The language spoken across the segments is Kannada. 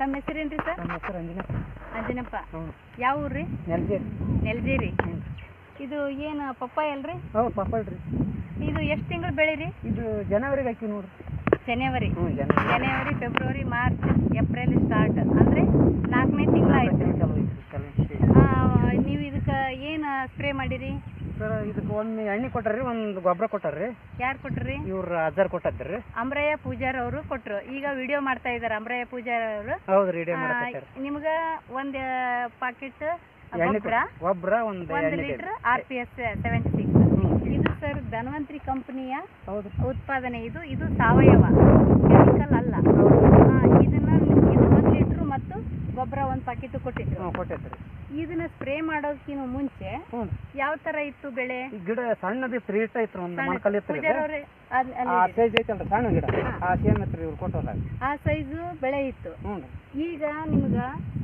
ತಮ್ಮ ಹೆಸರೇನ್ರಿ ಸರ್? ನಮ್ಮ ಹೆಸರು ಅಂಜನಪ್ಪ. ಅಂಜನಪ್ಪ. ಯಾವ ಊರ್ರಿ? ನೆಲಜೇರಿ. ನೆಲಜೇರಿ. ಇದು ಏನು ಪಪ್ಪಾಯ ಅಲ್ರಿ? ಹೌದು ಪಪ್ಪಾಯ ರೀ. ಇದು ಎಷ್ಟು ತಿಂಗಳು ಬೆಳೆ ರೀ? ಇದು ಜನವರಿಗೆ ಹಾಕಿ ನೋಡ್ರಿ. ಜನವರಿ, ಫೆಬ್ರವರಿ, ಮಾರ್ಚ್, ಏಪ್ರಿಲ್ ಸ್ಟಾರ್ಟ್ ಅಂದರೆ 4ನೇ ತಿಂಗಳಾಯ್ತು. ನೀವು ಇದಕ್ಕೆ ಏನು ಸ್ಪ್ರೇ ಮಾಡಿರಿ ಸರ್? ಇದಕ್ಕೆ ಒಂದು ಎಣ್ಣೆ ಕೊಟ್ಟಾರ್ರಿ, ಒಂದು ಗೊಬ್ಬರ ಕೊಟ್ಟಾರ್ರಿ. ಯಾರು ಕೊಟ್ರಿ? ಇವ್ರು ಅಜ್ಜಾರ್ ಕೊಟ್ಟದ್ರಿ. ಅಮರಯ್ಯ ಪೂಜಾರ್ ಅವರು ಕೊಟ್ಟರು. ಈಗ ವಿಡಿಯೋ ಮಾಡ್ತಾ ಇದ್ದಾರೆ ಅಮರಯ್ಯ ಪೂಜಾರ್ ಅವರು. ಹೌದು, ವಿಡಿಯೋ ಮಾಡ್ತಾರೆ. ನಿಮ್ಗೆ ಒಂದು ಪಾಕೆಟ್ ಗೊಬ್ಬರ, ಒಂದು ಲೀಟರ್ RPS 76. ಇದು ಸರ್ ಧನ್ವಂತರಿ ಕಂಪನಿಯ ಉತ್ಪಾದನೆ. ಇದು ಸಾವಯವ, ಕೆಮಿಕಲ್ ಅಲ್ಲ. ಇದು 1 ಲೀಟರ್ ಮತ್ತು ಗೊಬ್ಬರ 1 ಪಾಕೆಟ್ ಕೊಟ್ಟಿದ್ರು. ಇದನ್ನ ಸ್ಪ್ರೇ ಮಾಡೋದಕ್ಕಿಂತ ಮುಂಚೆ ಯಾವ ತರ ಇತ್ತು ಬೆಳೆ? ಗಿಡ ಸಣ್ಣದಿತ್ತು, ರೀಟ್ ಐತ್ರಿ, ಒಂದು ಮಣಕಲ್ ಇತ್ತು. ಆ ಸೈಜ್ ಐತಲ್ರಿ ಸಣ್ಣ ಗಿಡ, ಆ ಸೇಮ್ ಐತ್ರಿ ಇವ್ರು ಕೊಟ್ಟೋದಾಗ. ಆ ಸೈಜು ಬೆಳೆ ಇತ್ತು. ಈಗ ನಿಮ್ಗ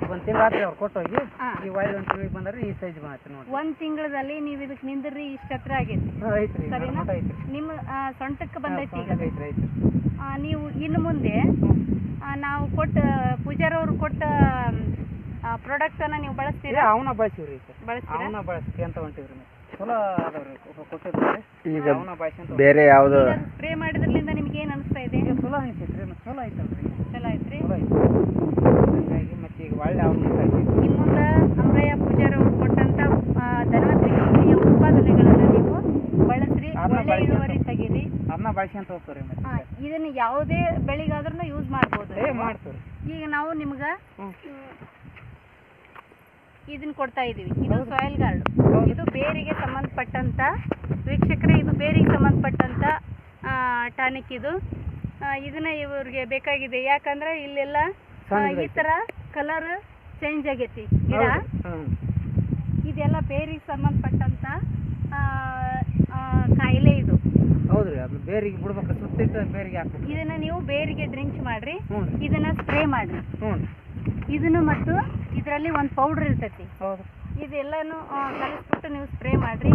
1 ತಿಂಗಳು ಆತ್ರಿ ಅವ್ರು ಕೊಟ್ಟೋಗಿ. ಈ ಒಳ್ಳೆ 1 ತಿಂಗಳಿಗೆ ಬಂದ್ರೆ ಈ ಸೈಜ್ ಬಂದೈತಿ ನೋಡಿ. 1 ತಿಂಗಳಲ್ಲಿ ನೀವು ಇದಕ್ಕೆ ನಿಂದ್ರಿ ಇಷ್ಟ ಹತ್ರ ಆಗೈತಿ. ಸರಿನಾ? ನಿಮ್ಮ ಸೊಂಟಕ್ಕೆ ಬಂದೈತಿ ಈಗ. ನೀವು ಇನ್ನು ಮುಂದೆ ನಾವು ಪೂಜಾರವ್ರು ಕೊಟ್ಟ ಪ್ರಾಡಕ್ಟ್ ಅನ್ನ ನೀವು ಬಳಸ್ತೀರಾ? ಅವನ್ನ ಬಳಸಿವ್ರಿ. ಅವನ್ನ ಬಳಸ್ತೀವಿ ಅಂತ ಹೊಂಟಿವ್ರಿ. ಚಲೋ ಅದಾವ್ರಿ ಕೊಟ್ಟಿದ್ರಿ. ಈಗ ಬೇರೆ ಯಾವ್ದು ಸ್ಪ್ರೇ ಮಾಡಿದ್ರಲಿಂದ ನಿಮ್ಗೆ ಏನ್ ಅನಿಸ್ತಾ ಇದೆ? ಚಲೋ ಅನಿಸೈತ್ರಿ. ಚಲೋ ಐತಲ್ರಿ. ಚಲೋ ಐತ್ರಿ. ಹಾಗಾಗಿ ಮತ್ತೆ ಈಗ ಒಳ್ಳೆ ಅವ್ರನ್ನ ಇನ್ನು ಮುಂದೆ ಅಮರಯ್ಯ ಪೂಜಾರವ್ರು ಕೊಟ್ಟಂತ ಧನ್ವಂತರಿ ಕಂಪನಿಯ ಉತ್ಪಾದನೆಗಳನ್ನ ನೀವು ಬಳಸ್ರಿ, ಒಳ್ಳೆ ಇಳುವರಿ ತೆಗೀರಿ. ಅದನ್ನ ಬಳಸ್ಕೊಂತ ಹೋಗ್ತೀವಿ. ಇದನ್ನ ಯಾವುದೇ ಬೆಳೆಗಾದ್ರೂ ಯೂಸ್ ಮಾಡ್ಬೋದು. ಮಾಡ್ತೀವಿ. ಈಗ ನಾವು ನಿಮ್ಗೆ ಇದನ್ನ ಕೊಡ್ತಾ ಇದೀವಿ. ಇದು ಸಾಯಿಲ್ ಗಾರ್ಡ್. ಇದು ಬೇರಿಗೆ ಸಂಬಂಧಪಟ್ಟಂತ ವೀಕ್ಷಕರೇ, ಇದು ಬೇರಿಗೆ ಸಂಬಂಧಪಟ್ಟಂತ ಟಾನಿಕ್. ಇದನ್ನ ಇವ್ರಿಗೆ ಬೇಕಾಗಿದೆ. ಯಾಕಂದ್ರೆ ಇಲ್ಲೆಲ್ಲ ಈ ತರ ಕಲರ್ ಚೇಂಜ್ ಆಗೈತಿ ಗಿಡ. ಇದೆಲ್ಲ ಬೇರಿಗೆ ಸಂಬಂಧಪಟ್ಟಂತ ಕಾಯಿಲೆ ಇದು. ಹೌದ್ರಿ, ಅದು ಬೇರಿಗೆ ಬಿಡ್ಬೇಕು, ಸುತ್ತಿಟ್ಟು ಬೇರಿಗೆ ಹಾಕ್ಬೇಕು. ಇದನ್ನ ನೀವು ಬೇರಿಗೆ ಡ್ರಿಂಕ್ ಮಾಡ್ರಿ, ಇದನ್ನ ಸ್ಪ್ರೇ ಮಾಡ್ರಿ. ಇದನ್ನು ಮತ್ತು ಇದರಲ್ಲಿ ಒಂದು ಪೌಡರ್ ಇರ್ತೈತಿ. ಇದೆಲ್ಲಾನು ಕಲಿಸ್ಬಿಟ್ಟು ನೀವು ಸ್ಪ್ರೇ ಮಾಡ್ರಿ.